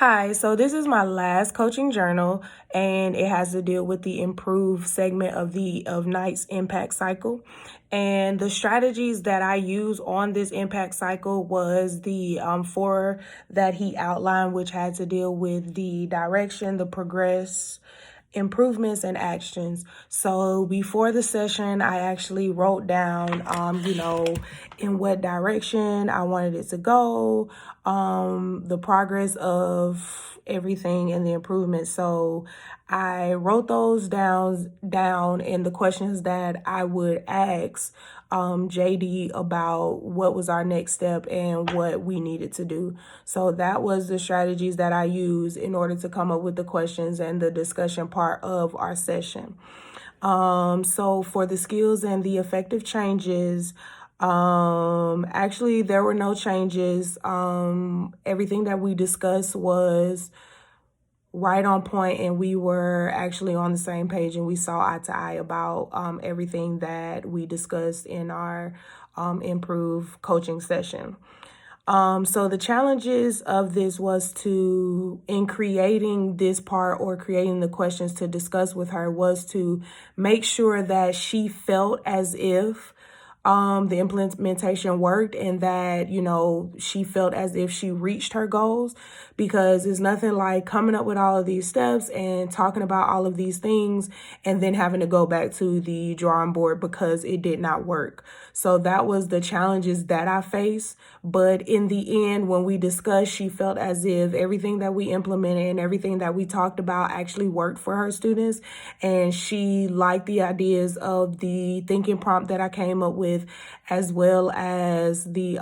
Hi, so this is my last coaching journal, and it has to deal with the improved segment of the Knight's impact cycle. And the strategies that I use on this impact cycle was the four that he outlined, which had to deal with the direction, the progress, improvements, and actions. So before the session, I actually wrote down, in what direction I wanted it to go, the progress of everything and the improvements. So I wrote those down and the questions that I would ask JD about what was our next step and what we needed to do. So that was the strategies that I used in order to come up with the questions and the discussion part of our session. So for the skills and the effective changes, actually there were no changes. Everything that we discussed was right on point, and we were actually on the same page, and we saw eye to eye about everything that we discussed in our improved coaching session. So the challenges of this was in creating this part or creating the questions to discuss with her was to make sure that she felt as if the implementation worked and that, she felt as if she reached her goals, because it's nothing like coming up with all of these steps and talking about all of these things and then having to go back to the drawing board because it did not work. So that was the challenges that I faced. But in the end, when we discussed, she felt as if everything that we implemented and everything that we talked about actually worked for her students. And she liked the ideas of the thinking prompt that I came up with, as well as the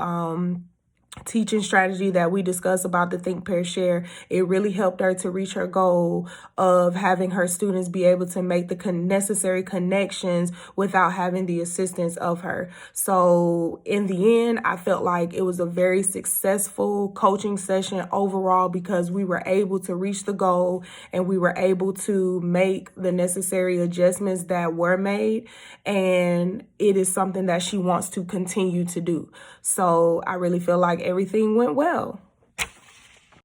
teaching strategy that we discussed about the think, pair, share. It really helped her to reach her goal of having her students be able to make the necessary connections without having the assistance of her. So in the end, I felt like it was a very successful coaching session overall, because we were able to reach the goal and we were able to make the necessary adjustments that were made. And it is something that she wants to continue to do. So I really feel like everything went well.